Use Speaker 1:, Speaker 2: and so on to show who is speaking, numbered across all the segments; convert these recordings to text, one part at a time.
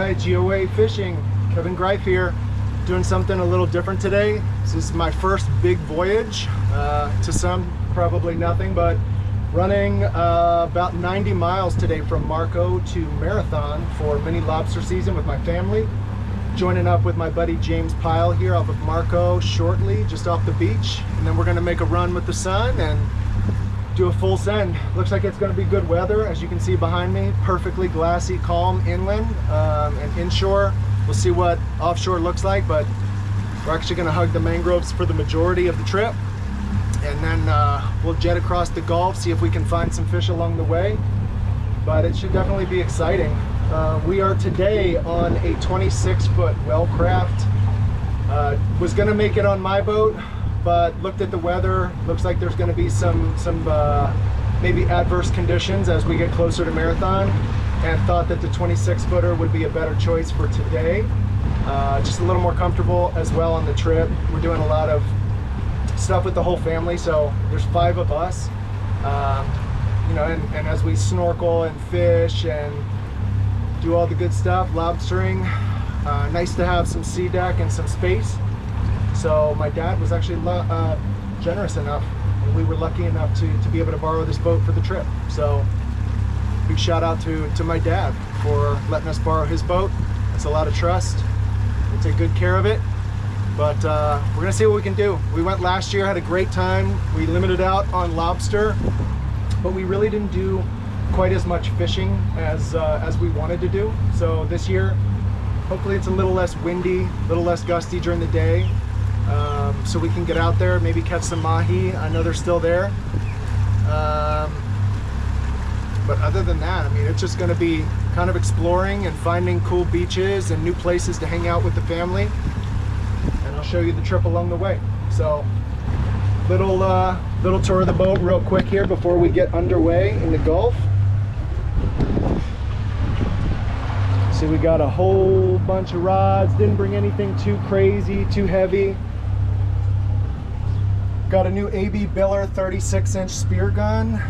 Speaker 1: Alright, GOA Fishing, Kevin Greif here, doing something a little different today. This is my first big voyage, to some probably nothing, but running about 90 miles today from Marco to Marathon for mini lobster season with my family. Joining up with my buddy James Pyle here off of Marco shortly, just off the beach, and then we're going to make a run with the sun and do a full send. Looks like it's going to be good weather, as you can see behind me. Perfectly glassy, calm inland and inshore. We'll see what offshore looks like, but we're actually going to hug the mangroves for the majority of the trip, and then we'll jet across the Gulf, see if we can find some fish along the way. But it should definitely be exciting. We are today on a 26-foot Wellcraft. Was going to make it on my boat, but looked at the weather. Looks like there's going to be some maybe adverse conditions as we get closer to Marathon, and thought that the 26-footer would be a better choice for today. Just a little more comfortable as well on the trip. We're doing a lot of stuff with the whole family, so there's 5 of us. You know, and as we snorkel and fish and do all the good stuff, lobstering, nice to have some sea deck and some space. So my dad was actually generous enough, and we were lucky enough to be able to borrow this boat for the trip. So big shout out to my dad for letting us borrow his boat. It's a lot of trust. We'll take good care of it. But we're gonna see what we can do. We went last year, had a great time. We limited out on lobster, but we really didn't do quite as much fishing as we wanted to do. So this year, hopefully it's a little less windy, a little less gusty during the day, so we can get out there, maybe catch some mahi. I know they're still there. But other than that, I mean, it's just going to be kind of exploring and finding cool beaches and new places to hang out with the family. And I'll show you the trip along the way. So little tour of the boat real quick here before we get underway in the Gulf. See, we got a whole bunch of rods. Didn't bring anything too crazy, too heavy. Got a new AB Biller 36-inch spear gun.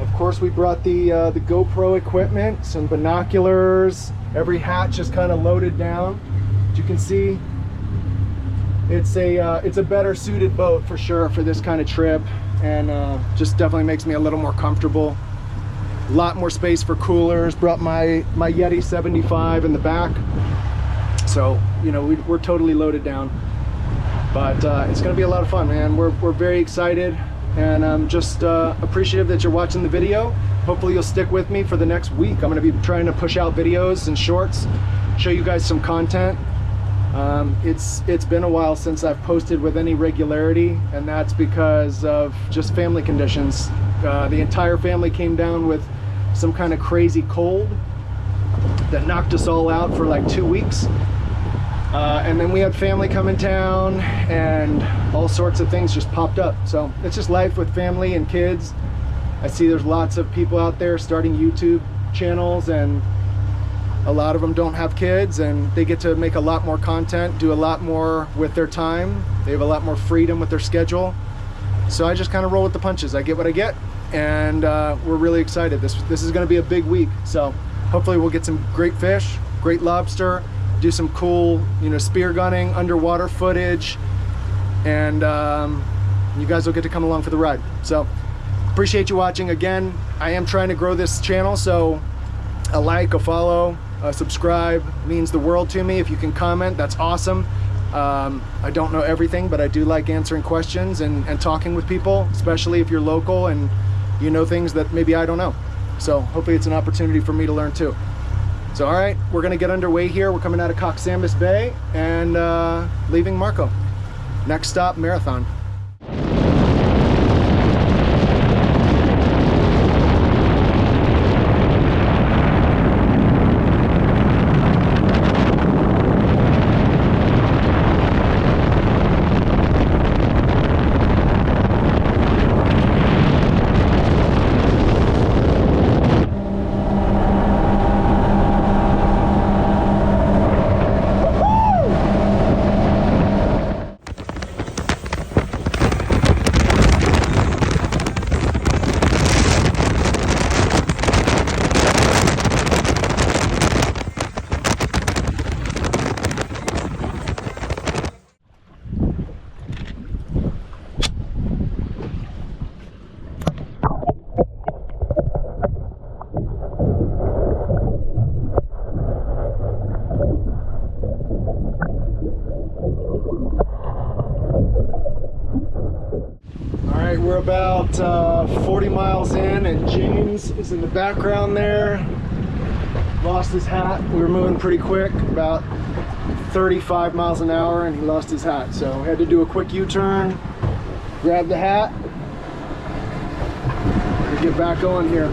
Speaker 1: Of course, we brought the GoPro equipment, some binoculars. Every hatch is kind of loaded down. As you can see, it's a better suited boat for sure for this kind of trip, and just definitely makes me a little more comfortable. A lot more space for coolers. Brought my Yeti 75 in the back, so you know we're totally loaded down. But it's going to be a lot of fun, man. We're very excited, and I'm just appreciative that you're watching the video. Hopefully you'll stick with me for the next week. I'm going to be trying to push out videos and shorts, show you guys some content. It's been a while since I've posted with any regularity, and that's because of just family conditions. The entire family came down with some kind of crazy cold that knocked us all out for like 2 weeks. And then we had family come in town, and all sorts of things just popped up. So it's just life with family and kids. I see there's lots of people out there starting YouTube channels, and a lot of them don't have kids, and they get to make a lot more content, do a lot more with their time. They have a lot more freedom with their schedule. So I just kind of roll with the punches. I get what I get, and we're really excited. This is going to be a big week. So hopefully we'll get some great fish, great lobster, do some cool, you know, spear gunning, underwater footage, and you guys will get to come along for the ride. So appreciate you watching. Again, I am trying to grow this channel, so a like, a follow, a subscribe means the world to me. If you can comment, that's awesome. I don't know everything, but I do like answering questions and talking with people, especially if you're local and you know things that maybe I don't know. So hopefully it's an opportunity for me to learn too. So all right, we're gonna get underway here. We're coming out of Coxsambis Bay and leaving Marco. Next stop, Marathon. miles in, and James is in the background there. Lost his hat. We were moving pretty quick, about 35 miles an hour, and he lost his hat. So we had to do a quick U-turn, grab the hat, and get back going here.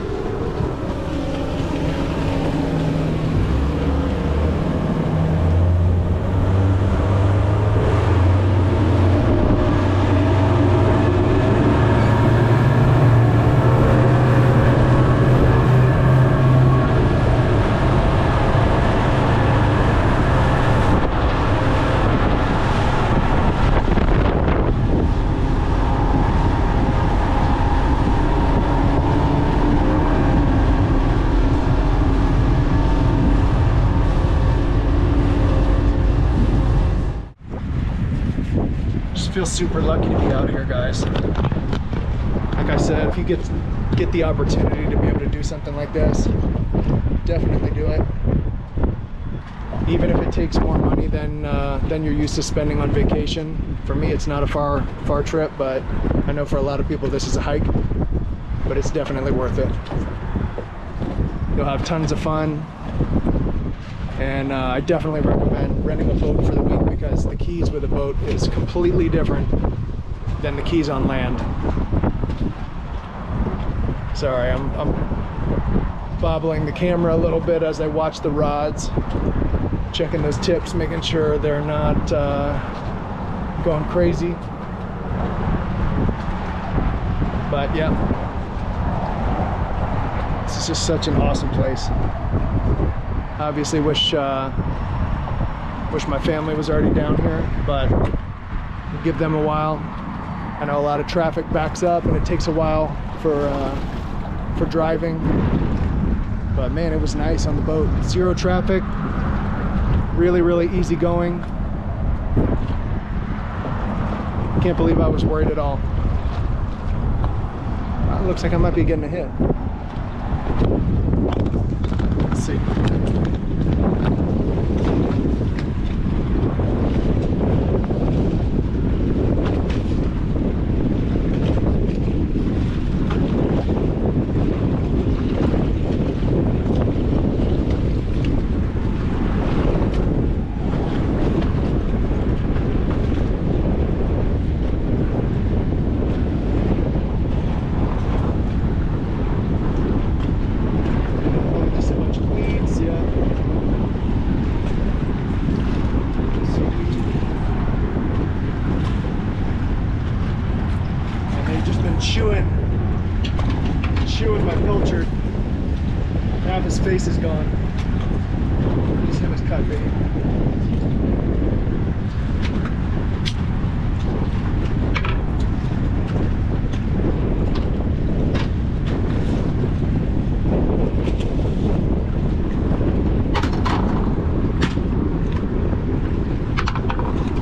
Speaker 1: Feel super lucky to be out here, guys. Like I said, if you get the opportunity to be able to do something like this, definitely do it. Even if it takes more money than you're used to spending on vacation. For me, it's not a far trip, but I know for a lot of people this is a hike, but it's definitely worth it. You'll have tons of fun. And I definitely recommend renting a boat for the week, because the Keys with a boat is completely different than the Keys on land. Sorry, I'm bobbling the camera a little bit as I watch the rods, checking those tips, making sure they're not going crazy. But yeah, this is just such an awesome place. Obviously wish my family was already down here, but we'll give them a while. I know a lot of traffic backs up and it takes a while for driving, but man, it was nice on the boat. Zero traffic, really easy going. Can't believe I was worried at all. It looks like I might be getting a hit. Let's see. Chewing my pilchard. Half his face is gone. Just him as cut bait.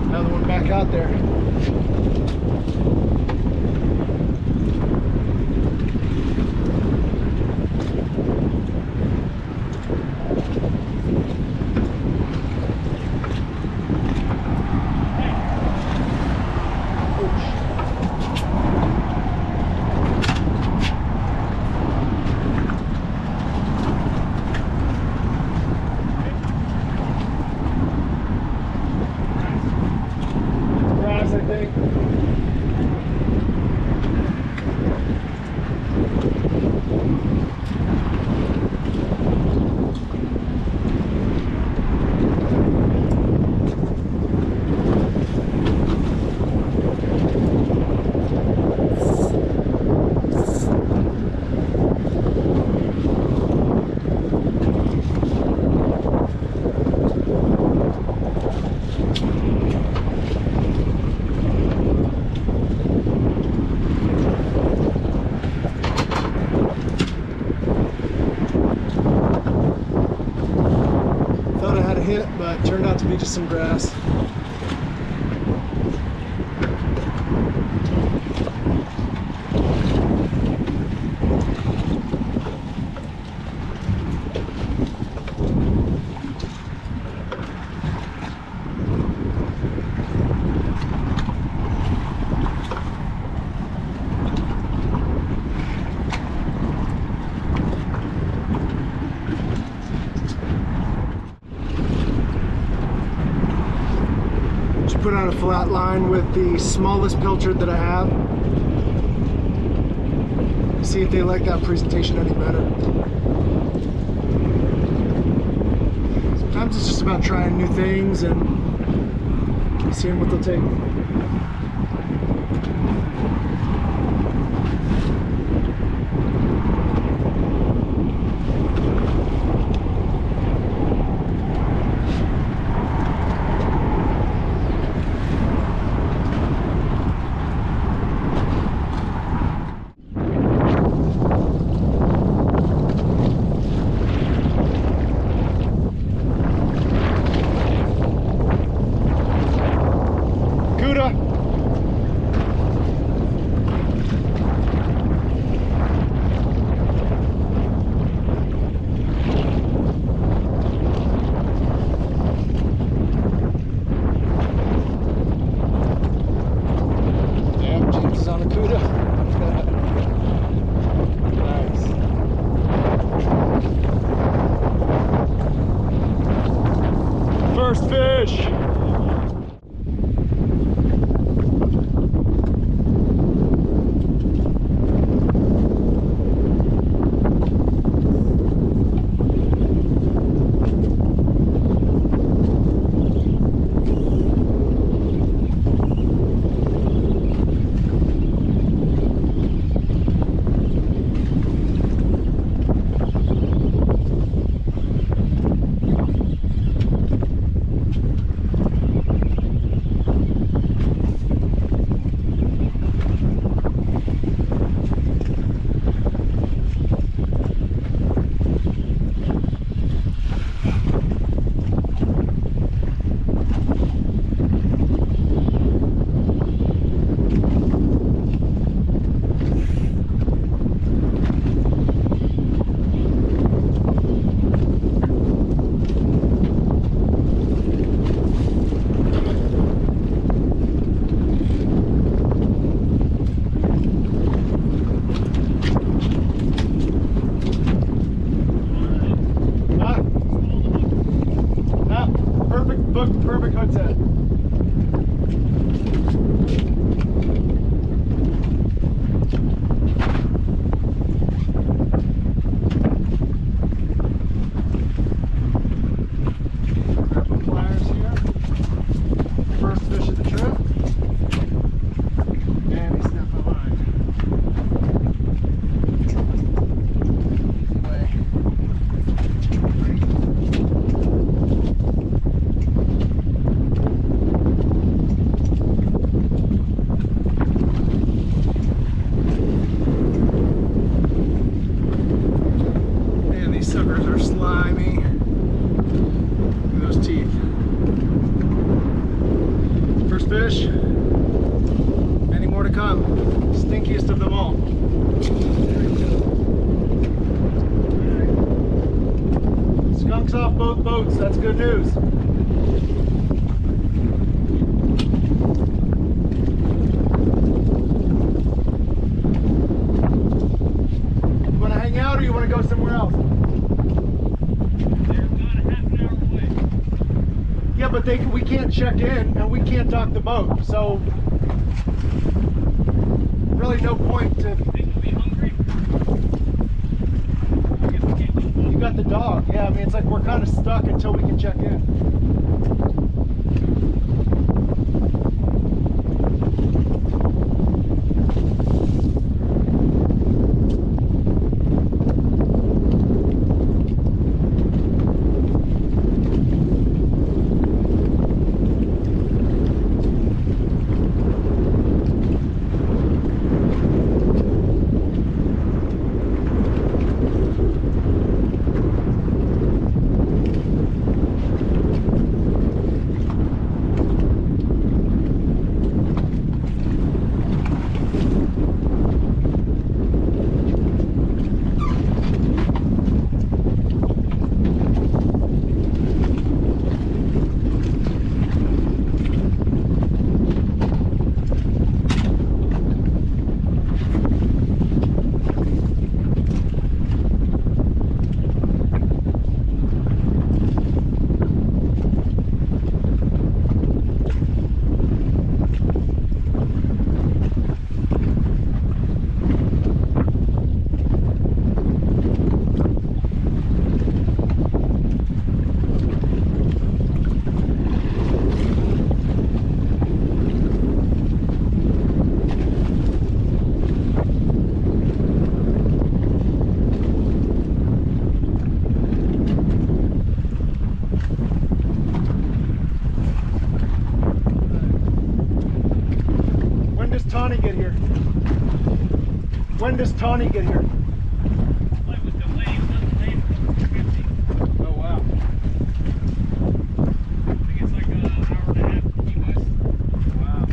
Speaker 1: Another one back out there. Hit, but turned out to be just some grass. trying to flat line with the smallest pilchard that I have. See if they like that presentation any better. Sometimes it's just about trying new things and seeing what they'll take. First fish! Perfect hook set. Grab the pliers here. First fish of the trip. And he snapped my line. Suckers are slimy. Look at those teeth. First fish. Many more to come. Stinkiest of them all. Right. Skunks off both boats. That's good news. You want to hang out or you want to go somewhere else? Yeah, but we can't check in and we can't dock the boat, so really no point to.
Speaker 2: Think we'll be hungry? I guess we can't go.
Speaker 1: You got the dog. Yeah, I mean it's like we're kind of stuck until we can check in. does Tawny get here?
Speaker 2: It was delayed,
Speaker 1: Oh wow.
Speaker 2: I think it's like an hour and a half east.
Speaker 1: Wow.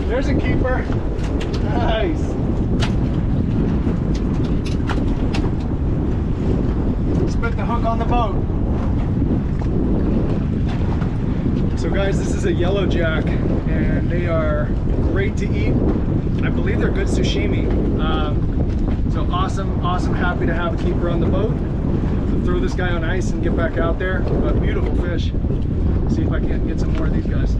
Speaker 1: There's a keeper. Nice. Spit the hook on the boat. So guys, this is a yellow jack, and they are great to eat. I believe they're good sashimi. So awesome, happy to have a keeper on the boat. I'll throw this guy on ice and get back out there. But beautiful fish. See if I can't get some more of these guys.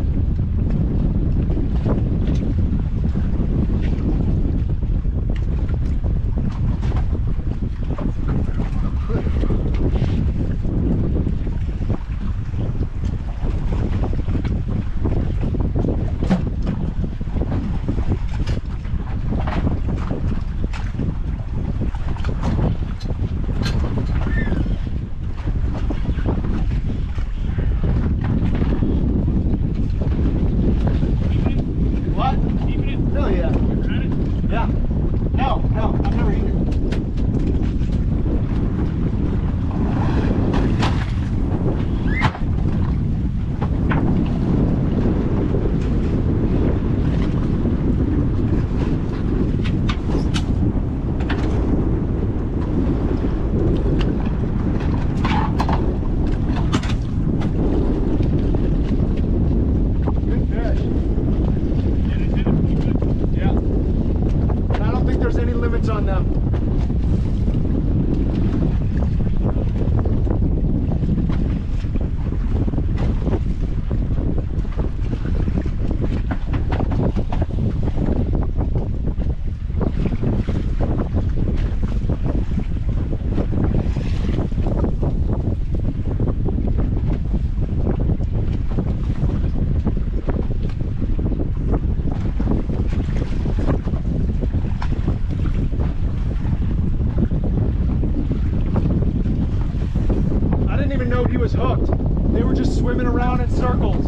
Speaker 1: hooked. They were just swimming around in circles.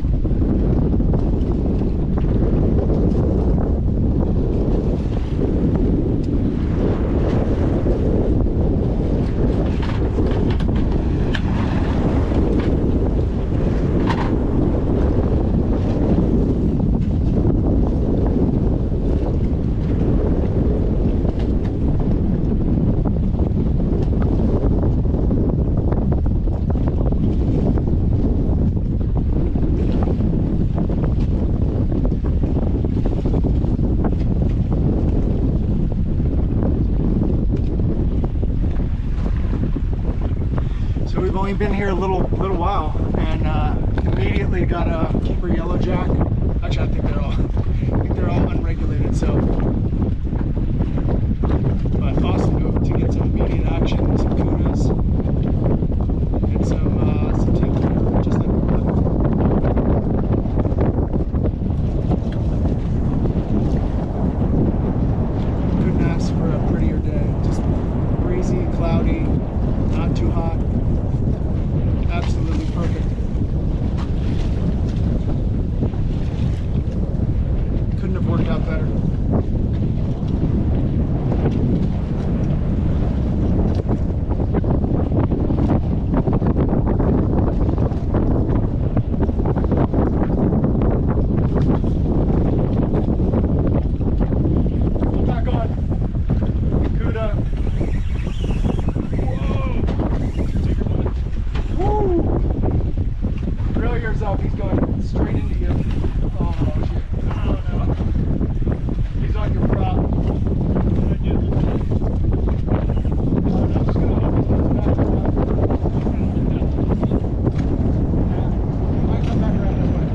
Speaker 1: We've only been here a little while, and immediately got a keeper yellowjack. Actually, I think they're all unregulated. So, but awesome to get some immediate action, some kudas, and some teal, just like couldn't ask for a prettier day. Just breezy, cloudy, not too hot. Absolutely perfect. Couldn't have worked out better. Come back on. Cuda. Reel yours up, he's going straight into you. Oh shit. Oh no. He's on your prop. I'm just gonna hope he comes back around. Yeah. He might come back around this way.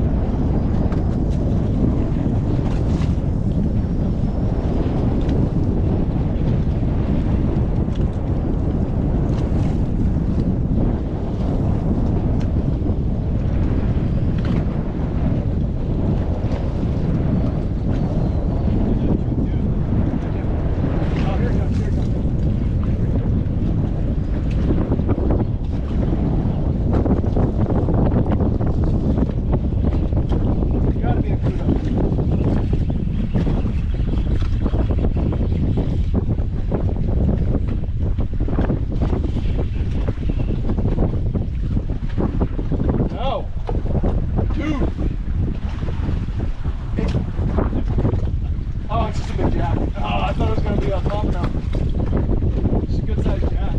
Speaker 1: Oh, it's just a big jack. Oh, I thought it was going to be a pump now. It's a good sized jack.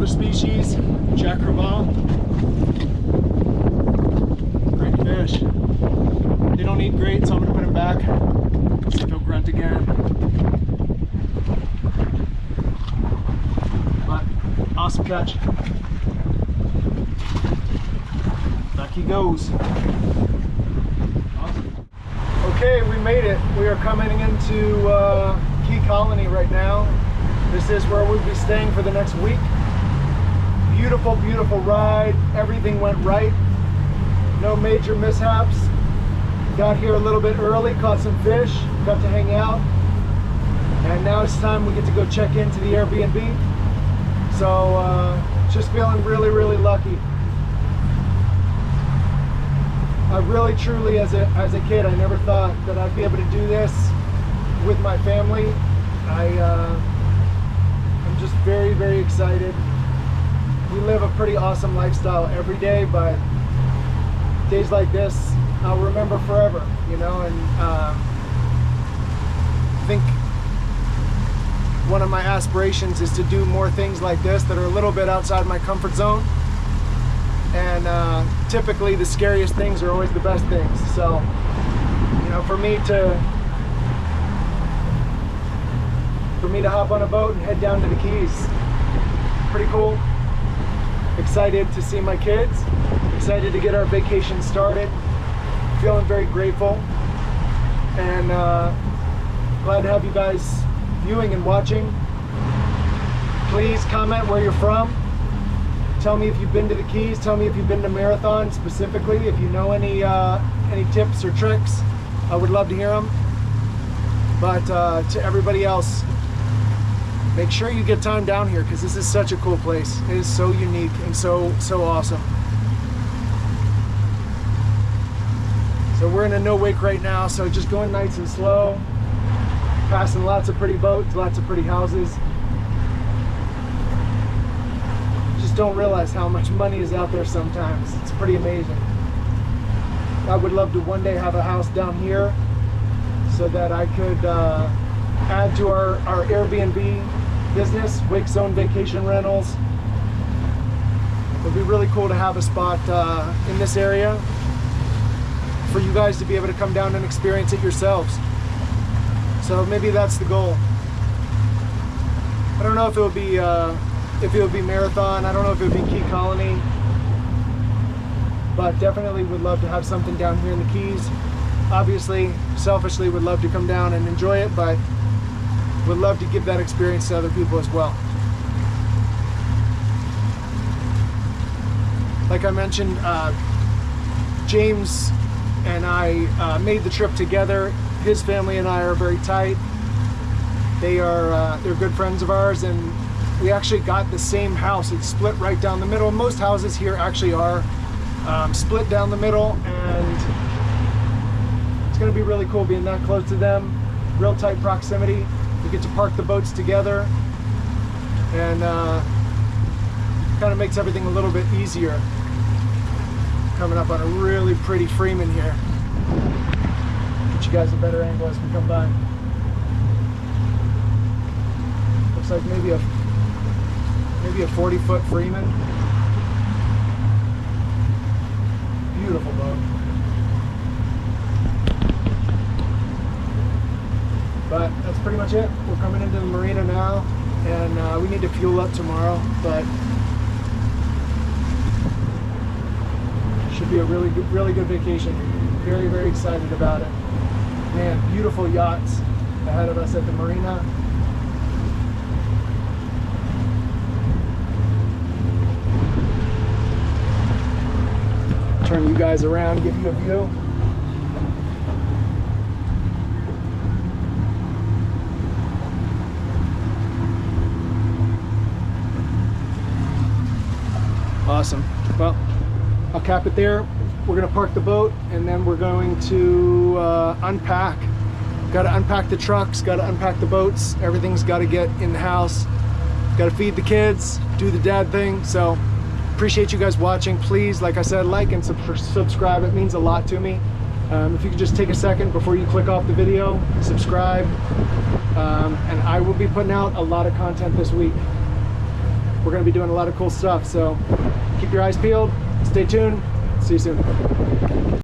Speaker 1: Species, Jack Crevalle. Great fish. They don't eat great, so I'm gonna put him back. See if he'll grunt again. But awesome catch. Back he goes. Awesome. Okay, we made it. We are coming into Key Colony right now. This is where we'll be staying for the next week. Beautiful, beautiful ride. Everything went right. No major mishaps. Got here a little bit early, caught some fish, got to hang out. And now it's time we get to go check into the Airbnb. So just feeling really, really lucky. I really, truly, as a kid, I never thought that I'd be able to do this with my family. I'm just very, very excited. We live a pretty awesome lifestyle every day, but days like this I'll remember forever, you know. And I think one of my aspirations is to do more things like this that are a little bit outside my comfort zone. And typically the scariest things are always the best things. So, you know, for me to for me to hop on a boat and head down to the Keys. Pretty cool. Excited to see my kids. Excited to get our vacation started. Feeling very grateful. And glad to have you guys viewing and watching. Please comment where you're from. Tell me if you've been to the Keys. Tell me if you've been to Marathon specifically. If you know any tips or tricks, I would love to hear them. But to everybody else, make sure you get time down here because this is such a cool place. It is so unique and so awesome. So we're in a no wake right now, so just going nice and slow, passing lots of pretty boats, lots of pretty houses. Just don't realize how much money is out there sometimes. It's pretty amazing. I would love to one day have a house down here so that I could add to our AirBNB business, Wake Zone Vacation Rentals. It would be really cool to have a spot in this area for you guys to be able to come down and experience it yourselves. So maybe that's the goal. I don't know if it would be Marathon. I don't know if it would be Key Colony, but definitely would love to have something down here in the Keys. Obviously, selfishly would love to come down and enjoy it, but would love to give that experience to other people as well. Like I mentioned, James and I made the trip together. His family and I are very tight. They're good friends of ours, and we actually got the same house. It's split right down the middle. Most houses here actually are split down the middle, and it's going to be really cool being that close to them. Real tight proximity. We get to park the boats together, and kind of makes everything a little bit easier. Coming up on a really pretty Freeman here. Get you guys a better angle as we come by. Looks like maybe a 40-foot Freeman. Beautiful boat. But that's pretty much it. We're coming into the marina now, and we need to fuel up tomorrow, but should be a really good vacation. Very, very excited about it. Man, beautiful yachts ahead of us at the marina. Turn you guys around, give you a view. Awesome. Well, I'll cap it there. We're gonna park the boat, and then we're going to unpack. Got to unpack the trucks, got to unpack the boats. Everything's got to get in the house. Got to feed the kids, do the dad thing. So appreciate you guys watching. Please, like I said, like and subscribe. It means a lot to me. If you could just take a second before you click off the video, subscribe. And I will be putting out a lot of content this week. We're gonna be doing a lot of cool stuff, so keep your eyes peeled. Stay tuned. See you soon.